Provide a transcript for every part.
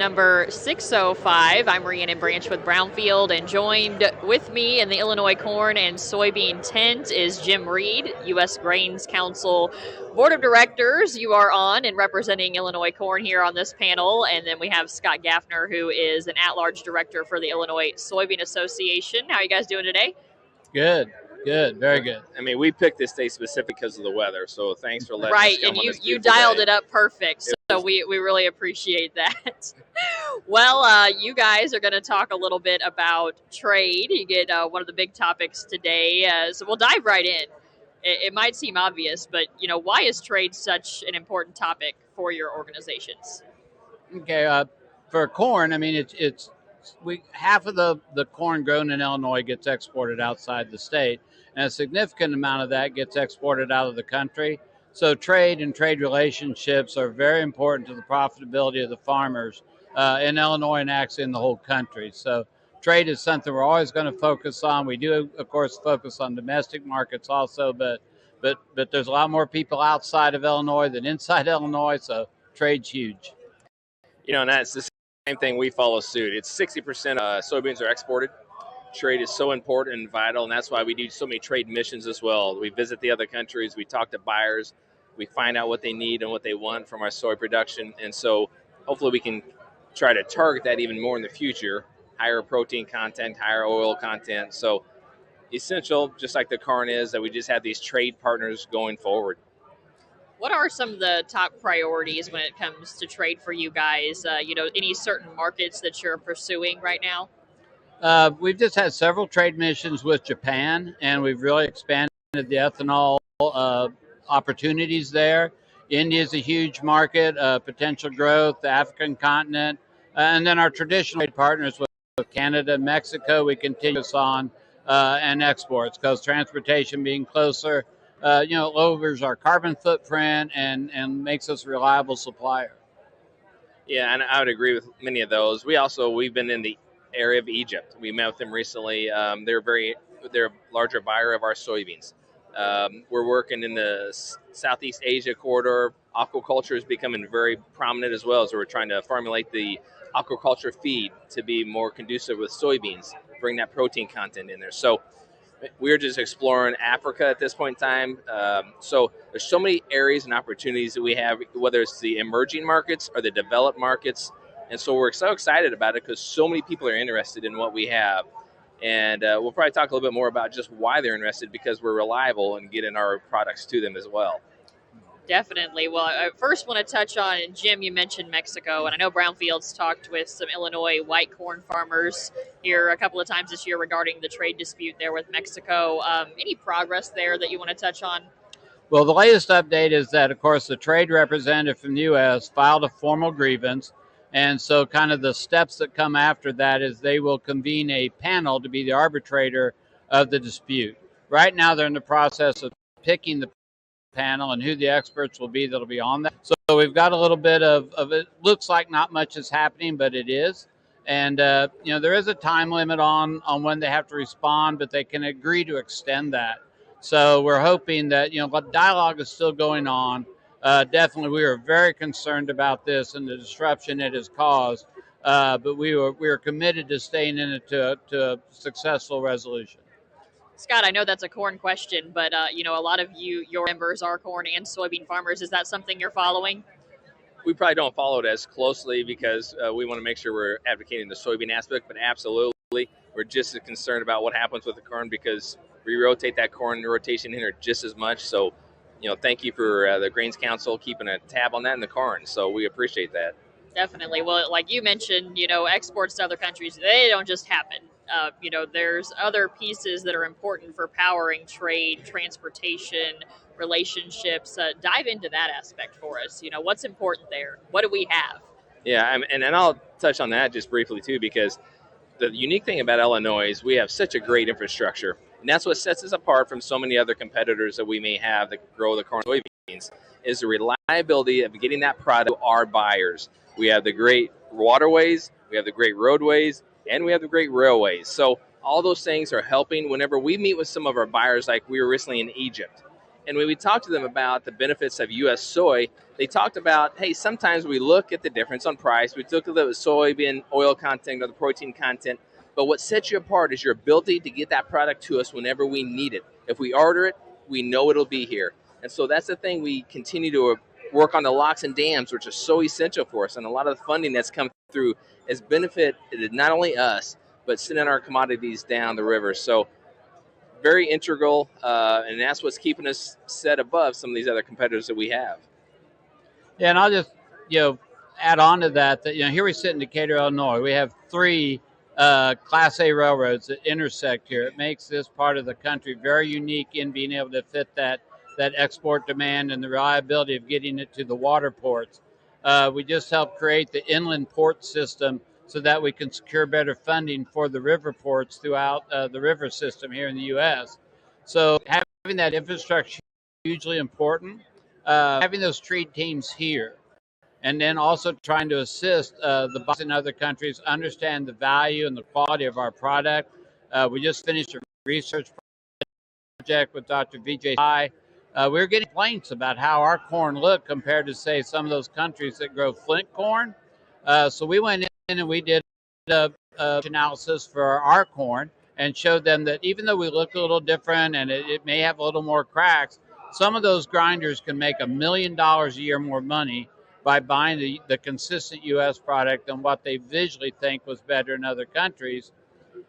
number 605. I'm Rhiannon Branch with Brownfield, and joined with me in the Illinois Corn and Soybean tent is Jim Reed, U.S. Grains Council Board of Directors. You are on and representing Illinois Corn here on this panel. And then we have Scott Gaffner, who is an at-large director for the Illinois Soybean Association. How are you guys doing today? Good, very good. I mean, we picked this day specific because of the weather, so thanks for letting us Right, come and on this you beautiful dialed day. it up perfect, so we really appreciate that. Well, you guys are going to talk a little bit about trade. You get one of the big topics today, so we'll dive right in. It might seem obvious, but why is trade such an important topic for your organizations? Okay, for corn, I mean, it's half of the corn grown in Illinois gets exported outside the state, and a significant amount of that gets exported out of the country. So trade and trade relationships are very important to the profitability of the farmers in Illinois and actually in the whole country. So trade is something we're always going to focus on. We do, of course, focus on domestic markets also, but there's a lot more people outside of Illinois than inside Illinois, so trade's huge. And that's the same thing. We follow suit. It's 60% soybeans are exported. Trade is so important and vital, and that's why we do so many trade missions as well. We visit the other countries. We talk to buyers. We find out what they need and what they want from our soy production, and so hopefully we can try to target that even more in the future. Higher protein content, higher oil content. So essential, just like the corn is, that we just have these trade partners going forward. What are some of the top priorities when it comes to trade for you guys? Any certain markets that you're pursuing right now? We've just had several trade missions with Japan, and we've really expanded the ethanol opportunities there. India is a huge market, potential growth, the African continent, and then our traditional trade partners with Canada and Mexico, we continue on and exports, because transportation being closer, lowers our carbon footprint and makes us a reliable supplier. Yeah, and I would agree with many of those. We've been in the area of Egypt. We met with them recently. They're a larger buyer of our soybeans. We're working in the Southeast Asia corridor. Aquaculture is becoming very prominent as well, as we're trying to formulate the aquaculture feed to be more conducive with soybeans, bring that protein content in there. So we're just exploring Africa at this point in time. So there's so many areas and opportunities that we have, whether it's the emerging markets or the developed markets. And so we're so excited about it because so many people are interested in what we have. And we'll probably talk a little bit more about just why they're interested, because we're reliable in getting our products to them as well. Definitely. Well, I first want to touch on, Jim, you mentioned Mexico, and I know Brownfield's talked with some Illinois white corn farmers here a couple of times this year regarding the trade dispute there with Mexico. Any progress there that you want to touch on? Well, the latest update is that, of course, the trade representative from the U.S. filed a formal grievance. And so kind of the steps that come after that is they will convene a panel to be the arbitrator of the dispute. Right now, they're in the process of picking the panel and who the experts will be that'll be on that. So we've got a little bit of it. Looks like not much is happening, but it is. And, there is a time limit on when they have to respond, but they can agree to extend that. So we're hoping that, the dialogue is still going on. Definitely, we are very concerned about this and the disruption it has caused, but we are committed to staying in it to a successful resolution. Scott, I know that's a corn question, but a lot of your members are corn and soybean farmers. Is that something you're following? We probably don't follow it as closely because we want to make sure we're advocating the soybean aspect, but absolutely, we're just as concerned about what happens with the corn, because we rotate that corn rotation here just as much. So, thank you for the Grains Council keeping a tab on that in the corn. So we appreciate that. Definitely. Well, like you mentioned, exports to other countries, they don't just happen. There's other pieces that are important for powering trade, transportation, relationships. Dive into that aspect for us. What's important there? What do we have? Yeah, and I'll touch on that just briefly too, because the unique thing about Illinois is we have such a great infrastructure. And that's what sets us apart from so many other competitors that we may have that grow the corn and soybeans, is the reliability of getting that product to our buyers. We have the great waterways, we have the great roadways, and we have the great railways. So all those things are helping whenever we meet with some of our buyers, like we were recently in Egypt. And when we talked to them about the benefits of U.S. soy, they talked about, hey, sometimes we look at the difference on price. We look at the soybean oil content or the protein content. But what sets you apart is your ability to get that product to us whenever we need it. If we order it, we know it'll be here. And so that's the thing we continue to work on, the locks and dams, which are so essential for us. And a lot of the funding that's come through has benefited not only us, but sending our commodities down the river. So very integral, and that's what's keeping us set above some of these other competitors that we have. Yeah, and I'll just add on to that here we sit in Decatur, Illinois. We have three Class A railroads that intersect here. It makes this part of the country very unique in being able to fit that export demand and the reliability of getting it to the water ports. We just helped create the inland port system so that we can secure better funding for the river ports throughout the river system here in the U.S. So having that infrastructure is hugely important. Having those trade teams here, and then also trying to assist the buyers in other countries understand the value and the quality of our product. We just finished a research project with Dr. Vijay Sai. We were getting complaints about how our corn looked compared to, say, some of those countries that grow flint corn. So we went in and we did a analysis for our corn and showed them that even though we look a little different and it may have a little more cracks, some of those grinders can make $1 million a year more money by buying the consistent U.S. product than what they visually think was better in other countries.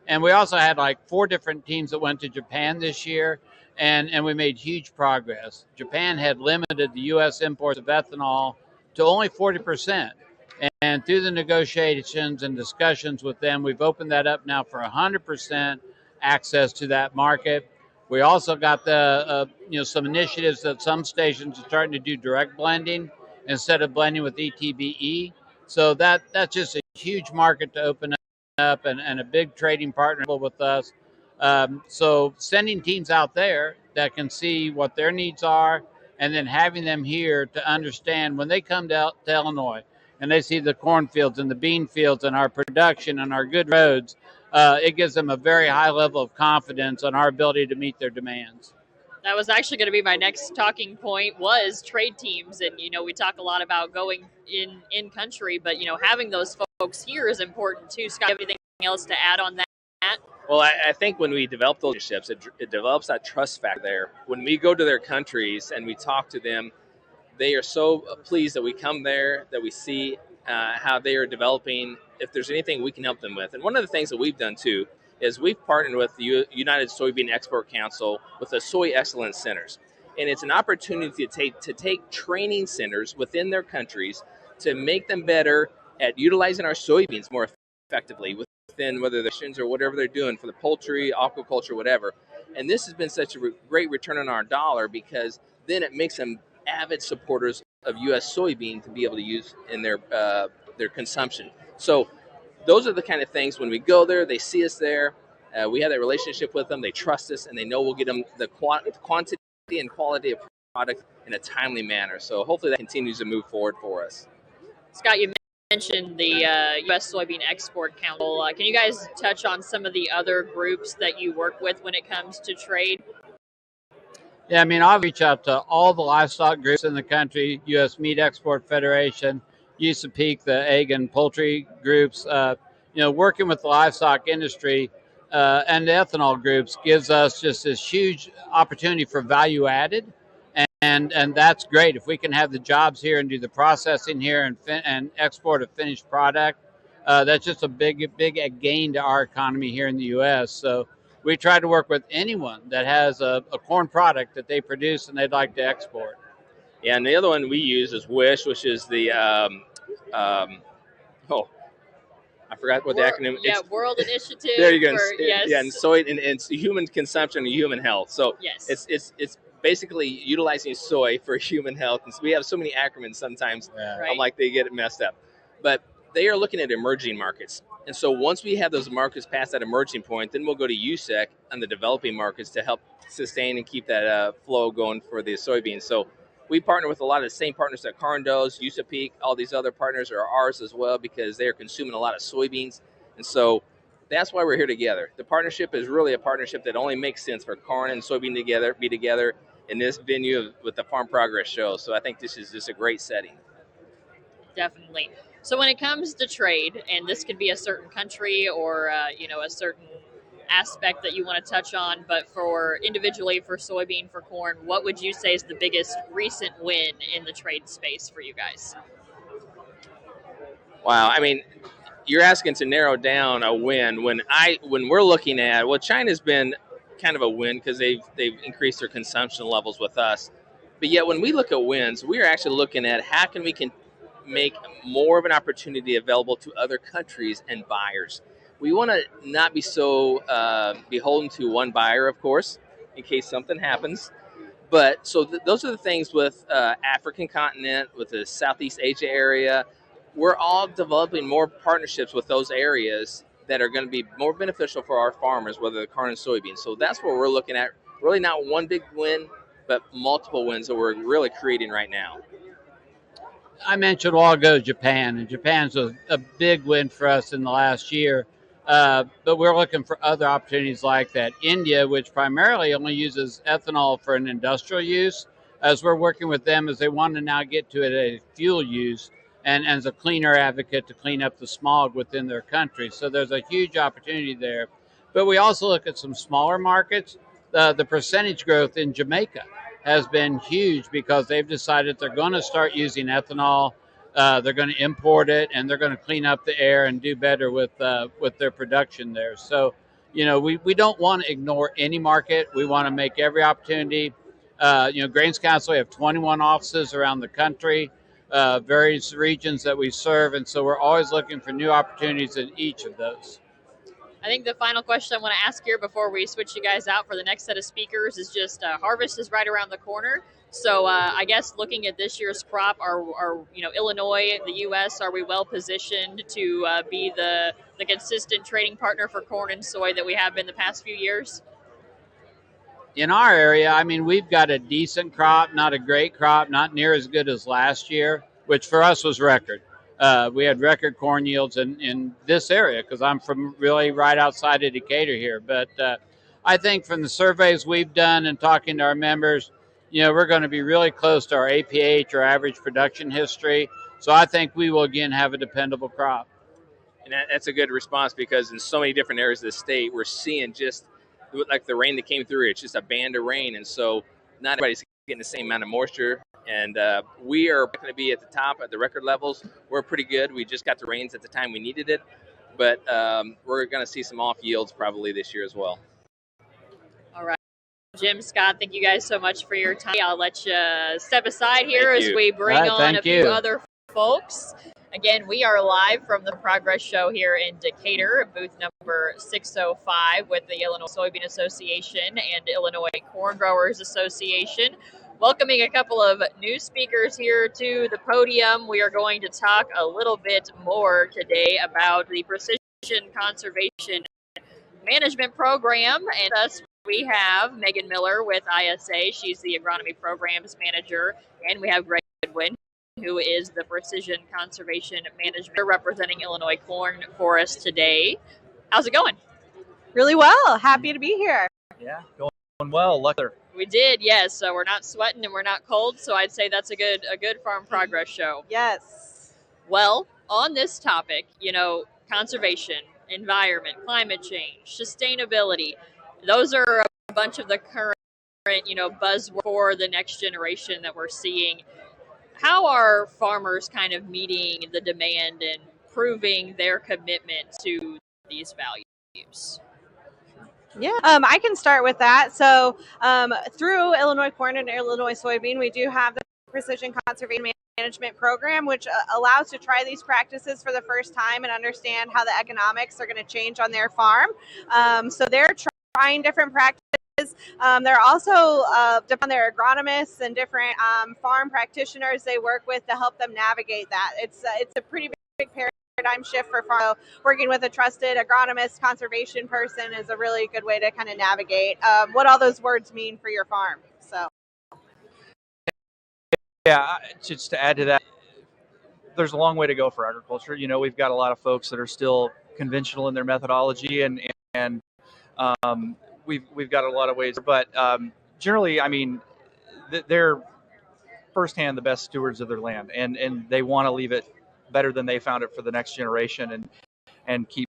And we also had like 4 different teams that went to Japan this year, and we made huge progress. Japan had limited the U.S. imports of ethanol to only 40%. And through the negotiations and discussions with them, we've opened that up now for 100% access to that market. We also got the some initiatives that some stations are starting to do direct blending instead of blending with ETBE. So that's just a huge market to open up and a big trading partner with us. So sending teams out there that can see what their needs are, and then having them here to understand when they come to Illinois and they see the cornfields and the bean fields and our production and our good roads, it gives them a very high level of confidence on our ability to meet their demands. That was actually going to be my next talking point, was trade teams. And, we talk a lot about going in country, but, having those folks here is important too. Scott, anything else to add on that? Well, I think when we develop those relationships, it develops that trust factor there. When we go to their countries and we talk to them, they are so pleased that we come there, that we see how they are developing, if there's anything we can help them with. And one of the things that we've done too is we've partnered with the United Soybean Export Council with the Soy Excellence Centers. And it's an opportunity to take training centers within their countries to make them better at utilizing our soybeans more effectively within whether they're or whatever they're doing for the poultry, aquaculture, whatever. And this has been such a great return on our dollar, because then it makes them avid supporters of U.S. soybean to be able to use in their consumption. So those are the kind of things, when we go there, they see us there, we have that relationship with them, they trust us, and they know we'll get them the quantity and quality of product in a timely manner. So hopefully that continues to move forward for us. Scott, you mentioned the U.S. Soybean Export Council. Can you guys touch on some of the other groups that you work with when it comes to trade? Yeah, I'll reach out to all the livestock groups in the country, U.S. Meat Export Federation, USAPEC, the egg and poultry groups. Working with the livestock industry and the ethanol groups gives us just this huge opportunity for value added. And that's great. If we can have the jobs here and do the processing here and export a finished product, that's just a big gain to our economy here in the U.S. So we try to work with anyone that has a corn product that they produce and they'd like to export. Yeah, and the other one we use is WISH, which is the I forgot what the acronym is. Yeah, World Initiative. There you go. Yes. Yeah, and soy and it's human consumption and human health. So yes. It's basically utilizing soy for human health. And so we have so many acronyms sometimes. Yeah. Right. I'm like, they get it messed up. But they are looking at emerging markets. And so once we have those markets past that emerging point, then we'll go to USEC and the developing markets to help sustain and keep that flow going for the soybeans. So we partner with a lot of the same partners that Carn does, USAPEC, all these other partners are ours as well, because they are consuming a lot of soybeans. And so that's why we're here together. The partnership is really a partnership that only makes sense for corn and soybean be together. in this venue with the Farm Progress Show. So I think this is just a great setting. Definitely. So when it comes to trade, and this could be a certain country or a certain aspect that you want to touch on, but for individually for soybean, for corn, what would you say is the biggest recent win in the trade space for you guys? Wow, I mean, you're asking to narrow down a win when we're looking at, well, China's been kind of a win because they've increased their consumption levels with us, but yet when we look at wins, we are actually looking at how can we make more of an opportunity available to other countries and buyers. We want to not be so beholden to one buyer, of course, in case something happens. But so those are the things with African continent, with the Southeast Asia area. We're all developing more partnerships with those areas that are going to be more beneficial for our farmers, whether they're corn and soybeans. So that's what we're looking at. Really not one big win, but multiple wins that we're really creating right now. I mentioned a while ago Japan, and Japan's a big win for us in the last year. But we're looking for other opportunities like that. India, which primarily only uses ethanol for an industrial use, as we're working with them as they want to now get to it a fuel use and as a cleaner advocate to clean up the smog within their country. So there's a huge opportunity there. But we also look at some smaller markets. The percentage growth in Jamaica has been huge because they've decided they're going to start using ethanol. They're going to import it, and they're going to clean up the air and do better with their production there. So, we don't want to ignore any market. We want to make every opportunity. Grains Council, we have 21 offices around the country, various regions that we serve, and so we're always looking for new opportunities in each of those. I think the final question I want to ask here before we switch you guys out for the next set of speakers is just harvest is right around the corner. So I guess looking at this year's crop, are Illinois, the U.S., are we well positioned to be the consistent trading partner for corn and soy that we have been the past few years? In our area, I mean, we've got a decent crop, not a great crop, not near as good as last year, which for us was record. We had record corn yields in this area because I'm from really right outside of Decatur here. But I think from the surveys we've done and talking to our members, we're going to be really close to our APH, or average production history. So I think we will again have a dependable crop. And that's a good response because in so many different areas of the state, we're seeing just like the rain that came through. It's just a band of rain. And so not everybody's getting the same amount of moisture. And we are going to be at the top at the record levels. We're pretty good. We just got the rains at the time we needed it. But we're going to see some off yields probably this year as well. All right. Jim, Scott, thank you guys so much for your time. I'll let you step aside here as we bring on a few other folks. Again, we are live from the Progress Show here in Decatur, booth number 605 with the Illinois Soybean Association and Illinois Corn Growers Association. Welcoming a couple of new speakers here to the podium. We are going to talk a little bit more today about the Precision Conservation Management Program. And thus we have Megan Miller with ISA. She's the Agronomy Programs Manager. And we have Greg Goodwin, who is the Precision Conservation Management representing Illinois Corn for us today. How's it going? Really well. Happy to be here. Yeah, going well. Lucky. We did, yes. So we're not sweating and we're not cold. So I'd say that's a good Farm Progress show. Yes. Well, on this topic, conservation, environment, climate change, sustainability, those are a bunch of the current, buzzwords for the next generation that we're seeing. How are farmers kind of meeting the demand and proving their commitment to these values? Yeah, I can start with that. So through Illinois Corn and Illinois Soybean, we do have the Precision Conservation Management Program, which allows to try these practices for the first time and understand how the economics are going to change on their farm. So they're trying different practices. They're also depending on their agronomists and different farm practitioners they work with to help them navigate that. It's a pretty big paradigm shift for farm. Working with a trusted agronomist, conservation person is a really good way to kind of navigate what all those words mean for your farm. So, yeah, just to add to that, there's a long way to go for agriculture. We've got a lot of folks that are still conventional in their methodology, and we've got a lot of ways. But generally, I mean, they're firsthand the best stewards of their land, and they want to leave it better than they found it for the next generation, and keep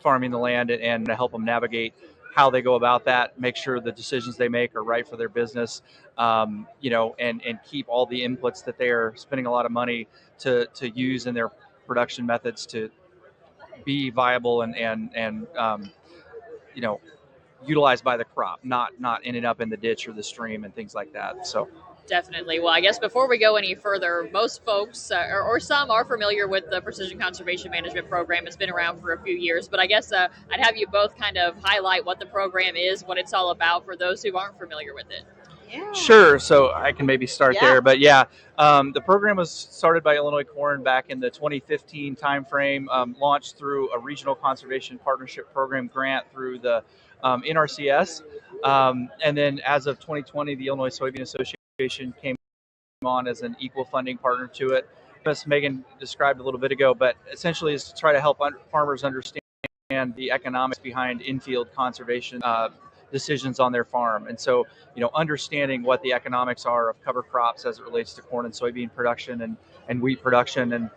farming the land and to help them navigate how they go about that, make sure the decisions they make are right for their business, and keep all the inputs that they are spending a lot of money to use in their production methods to be viable and utilized by the crop, not ending up in the ditch or the stream and things like that. So. Definitely. Well, I guess before we go any further, most folks or some are familiar with the Precision Conservation Management Program. It's been around for a few years, but I guess I'd have you both kind of highlight what the program is, what it's all about for those who aren't familiar with it. Yeah. Sure. So I can maybe start there, but the program was started by Illinois Corn back in the 2015 timeframe, launched through a regional conservation partnership program grant through the NRCS, and then as of 2020, the Illinois Soybean Association came on as an equal funding partner to it. As Megan described a little bit ago, but essentially is to try to help farmers understand the economics behind in-field conservation decisions on their farm. And so, understanding what the economics are of cover crops as it relates to corn and soybean production and wheat production. And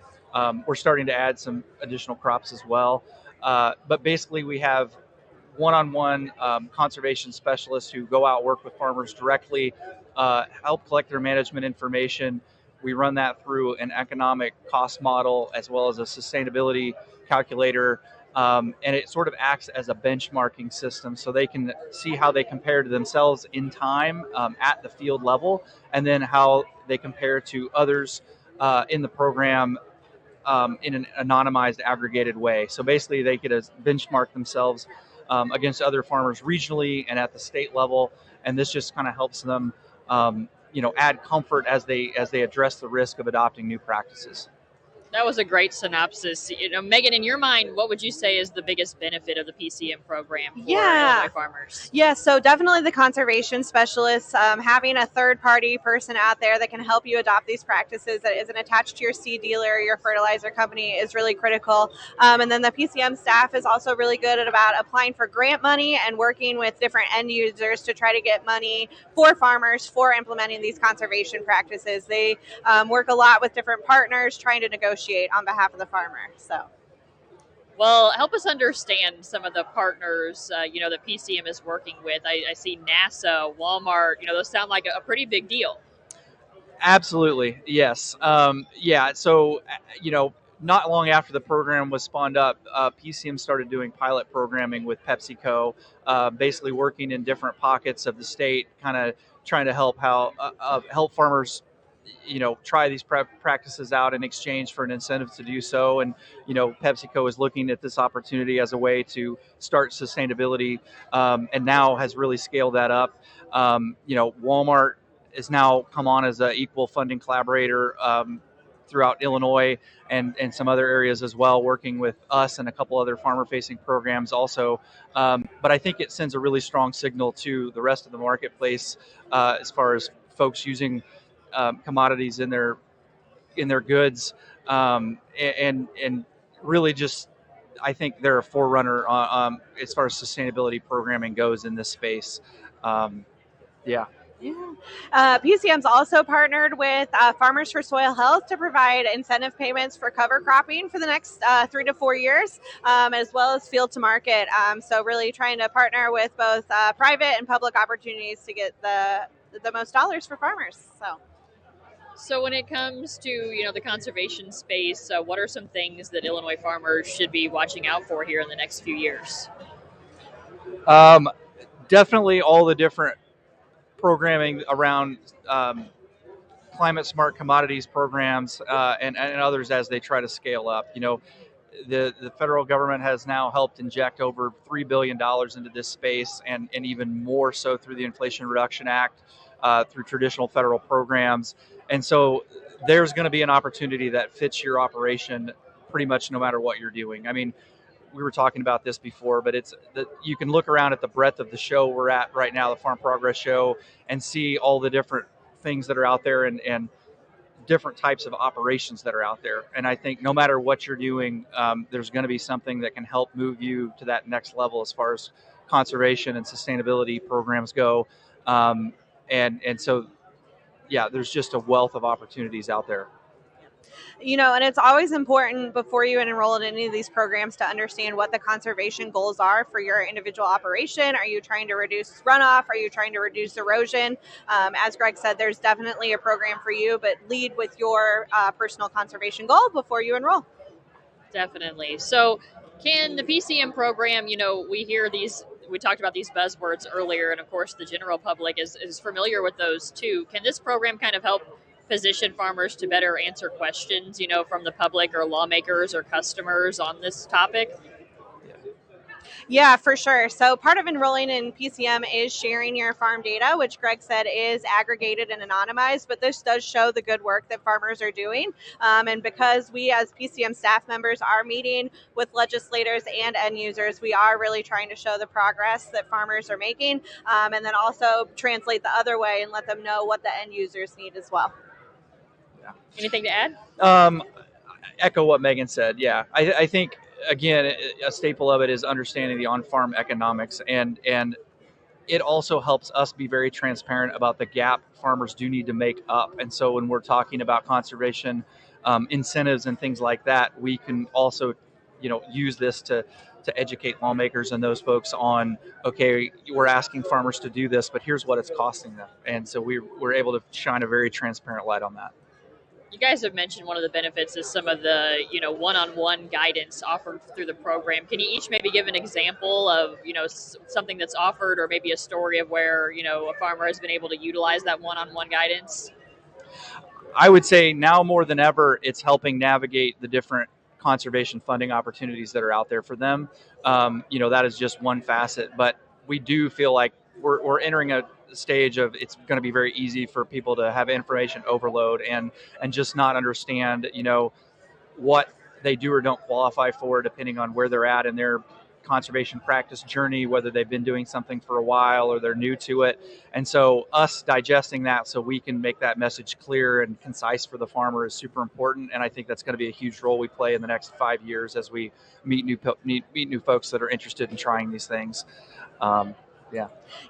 we're starting to add some additional crops as well. But basically we have one-on-one conservation specialists who go out, work with farmers directly, help collect their management information. We run that through an economic cost model as well as a sustainability calculator. And it sort of acts as a benchmarking system so they can see how they compare to themselves in time at the field level, and then how they compare to others in the program in an anonymized, aggregated way. So basically they get to benchmark themselves against other farmers regionally and at the state level, and this just kind of helps them add comfort as they address the risk of adopting new practices. That was a great synopsis. Megan, in your mind, what would you say is the biggest benefit of the PCM program for Illinois farmers? Yeah, so definitely the conservation specialists, having a third-party person out there that can help you adopt these practices that isn't attached to your seed dealer or your fertilizer company is really critical. And then the PCM staff is also really good at about applying for grant money and working with different end users to try to get money for farmers for implementing these conservation practices. They work a lot with different partners trying to negotiate on behalf of the farmer. So, well, help us understand some of the partners that PCM is working with. I see NASA, Walmart. Those sound like a pretty big deal. Absolutely, yes. So not long after the program was spawned up, PCM started doing pilot programming with PepsiCo, basically working in different pockets of the state, kind of trying to help farmers try these practices out in exchange for an incentive to do so. And, PepsiCo is looking at this opportunity as a way to start sustainability, and now has really scaled that up. Walmart has now come on as an equal funding collaborator throughout Illinois and some other areas as well, working with us and a couple other farmer-facing programs also. But I think it sends a really strong signal to the rest of the marketplace as far as folks using commodities in their goods, and really just, I think they're a forerunner as far as sustainability programming goes in this space. PCM's also partnered with Farmers for Soil Health to provide incentive payments for cover cropping for the next 3 to 4 years, as well as field to market. So really trying to partner with both private and public opportunities to get the most dollars for farmers. So when it comes to the conservation space, what are some things that Illinois farmers should be watching out for here in the next few years? Definitely all the different programming around climate smart commodities programs and others as they try to scale up. The federal government has now helped inject over $3 billion into this space, and even more so through the Inflation Reduction Act, through traditional federal programs. And so there's going to be an opportunity that fits your operation pretty much no matter what you're doing. I mean, we were talking about this before, but you can look around at the breadth of the show we're at right now, the Farm Progress Show, and see all the different things that are out there and different types of operations that are out there. And I think no matter what you're doing, there's going to be something that can help move you to that next level as far as conservation and sustainability programs go. And so, yeah, there's just a wealth of opportunities out there. And it's always important before you enroll in any of these programs to understand what the conservation goals are for your individual operation. Are you trying to reduce runoff? Are you trying to reduce erosion? As Greg said, there's definitely a program for you, but lead with your personal conservation goal before you enroll. Definitely. So can the PCM program, we hear these, we talked about these buzzwords earlier, and of course the general public is familiar with those too. Can this program kind of help position farmers to better answer questions, from the public or lawmakers or customers on this topic? Yeah, for sure. So part of enrolling in PCM is sharing your farm data, which Greg said is aggregated and anonymized, but this does show the good work that farmers are doing. And because we as PCM staff members are meeting with legislators and end users, we are really trying to show the progress that farmers are making, and then also translate the other way and let them know what the end users need as well. Yeah. Anything to add? Echo what Megan said. Yeah, I think, again, a staple of it is understanding the on-farm economics, and it also helps us be very transparent about the gap farmers do need to make up. And so when we're talking about conservation incentives and things like that, we can also, use this to educate lawmakers and those folks on, okay, we're asking farmers to do this, but here's what it's costing them. And so we're able to shine a very transparent light on that. You guys have mentioned one of the benefits is some of the, one-on-one guidance offered through the program. Can you each maybe give an example of, something that's offered, or maybe a story of where, a farmer has been able to utilize that one-on-one guidance? I would say now more than ever, it's helping navigate the different conservation funding opportunities that are out there for them. That is just one facet, but we do feel like we're entering a stage of it's going to be very easy for people to have information overload and just not understand, what they do or don't qualify for, depending on where they're at in their conservation practice journey, whether they've been doing something for a while or they're new to it. And so us digesting that so we can make that message clear and concise for the farmer is super important. And I think that's going to be a huge role we play in the next 5 years as we meet new folks that are interested in trying these things.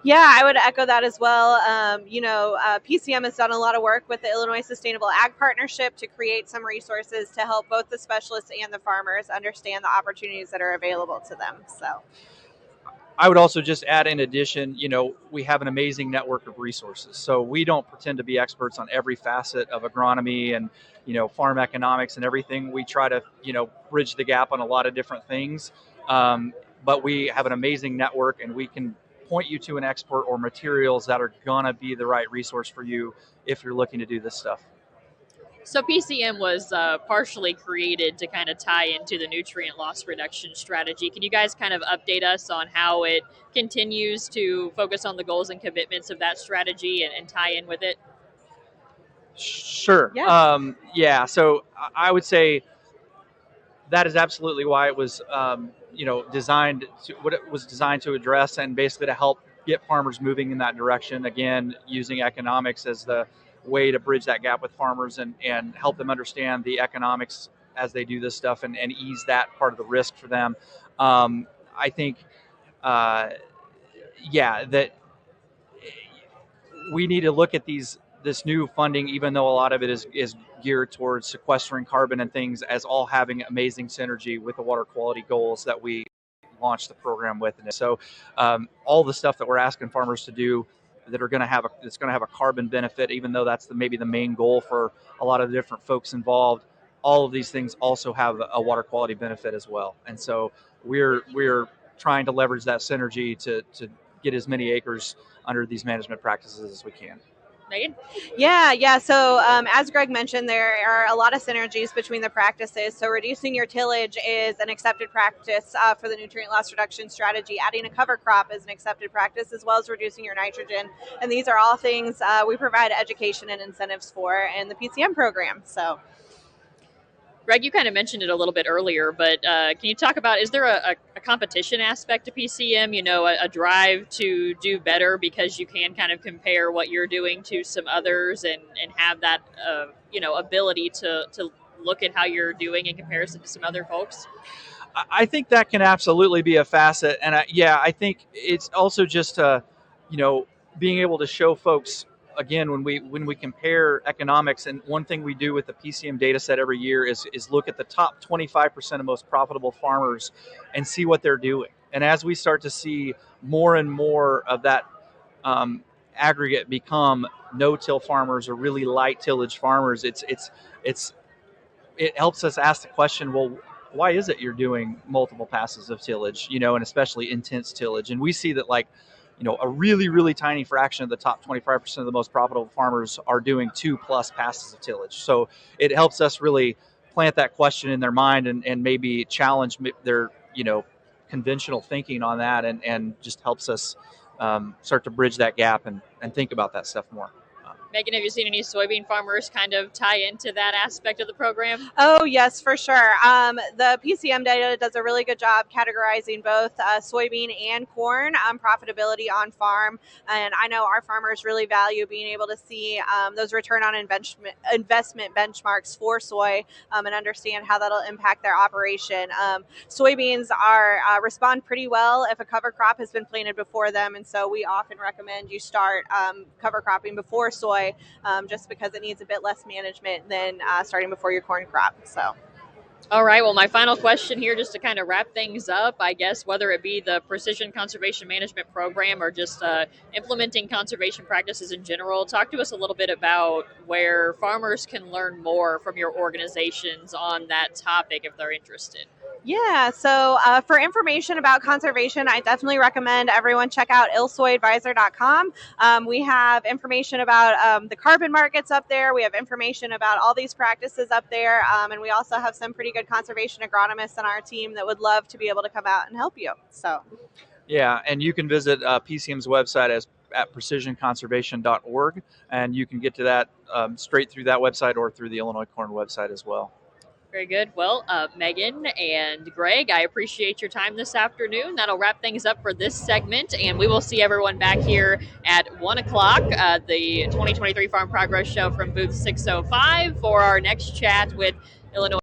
Yeah, I would echo that as well. PCM has done a lot of work with the Illinois Sustainable Ag Partnership to create some resources to help both the specialists and the farmers understand the opportunities that are available to them. So I would also just add, in addition, we have an amazing network of resources. So we don't pretend to be experts on every facet of agronomy and, farm economics and everything. We try to, bridge the gap on a lot of different things. But we have an amazing network, and we can point you to an expert or materials that are going to be the right resource for you if you're looking to do this stuff. So PCM was partially created to kind of tie into the nutrient loss reduction strategy. Can you guys kind of update us on how it continues to focus on the goals and commitments of that strategy and tie in with it? Sure. Yeah. So I would say that is absolutely why it was designed to what it was designed to address, and basically to help get farmers moving in that direction, again using economics as the way to bridge that gap with farmers and help them understand the economics as they do this stuff and ease that part of the risk for them. I think that we need to look at this new funding, even though a lot of it is geared towards sequestering carbon and things, as all having amazing synergy with the water quality goals that we launched the program with. And so all the stuff that we're asking farmers to do that are going to have a carbon benefit, even though that's maybe the main goal for a lot of the different folks involved, all of these things also have a water quality benefit as well. And so we're trying to leverage that synergy to get as many acres under these management practices as we can. Megan? Yeah. So as Greg mentioned, there are a lot of synergies between the practices. So reducing your tillage is an accepted practice for the nutrient loss reduction strategy. Adding a cover crop is an accepted practice, as well as reducing your nitrogen. And these are all things we provide education and incentives for in the PCM program. So, Greg, you kind of mentioned it a little bit earlier, but can you talk about, is there a competition aspect to PCM, a drive to do better because you can kind of compare what you're doing to some others and have that, ability to look at how you're doing in comparison to some other folks? I think that can absolutely be a facet. And I think it's also just, being able to show folks, again, when we compare economics, and one thing we do with the PCM data set every year is look at the top 25% of most profitable farmers and see what they're doing. And as we start to see more and more of that aggregate become no-till farmers or really light tillage farmers, it helps us ask the question, well, why is it you're doing multiple passes of tillage, and especially intense tillage? And we see that, like, a really, really tiny fraction of the top 25% of the most profitable farmers are doing 2+ passes of tillage. So it helps us really plant that question in their mind and maybe challenge their, conventional thinking on that, and just helps us start to bridge that gap and think about that stuff more. Megan, have you seen any soybean farmers kind of tie into that aspect of the program? Oh, yes, for sure. The PCM data does a really good job categorizing both soybean and corn profitability on farm. And I know our farmers really value being able to see those return on investment benchmarks for soy and understand how that'll impact their operation. Soybeans respond pretty well if a cover crop has been planted before them. And so we often recommend you start cover cropping before soy. Just because it needs a bit less management than starting before your corn crop. So, all right. Well, my final question here, just to kind of wrap things up, I guess, whether it be the Precision Conservation Management Program or just implementing conservation practices in general, talk to us a little bit about where farmers can learn more from your organizations on that topic if they're interested. Yeah, so for information about conservation, I definitely recommend everyone check out ilsoyadvisor.com. We have information about the carbon markets up there. We have information about all these practices up there. And we also have some pretty good conservation agronomists on our team that would love to be able to come out and help you. So, yeah, and you can visit PCM's website at precisionconservation.org, and you can get to that straight through that website or through the Illinois Corn website as well. Very good. Well, Megan and Greg, I appreciate your time this afternoon. That'll wrap things up for this segment, and we will see everyone back here at 1 o'clock, the 2023 Farm Progress Show from booth 605 for our next chat with Illinois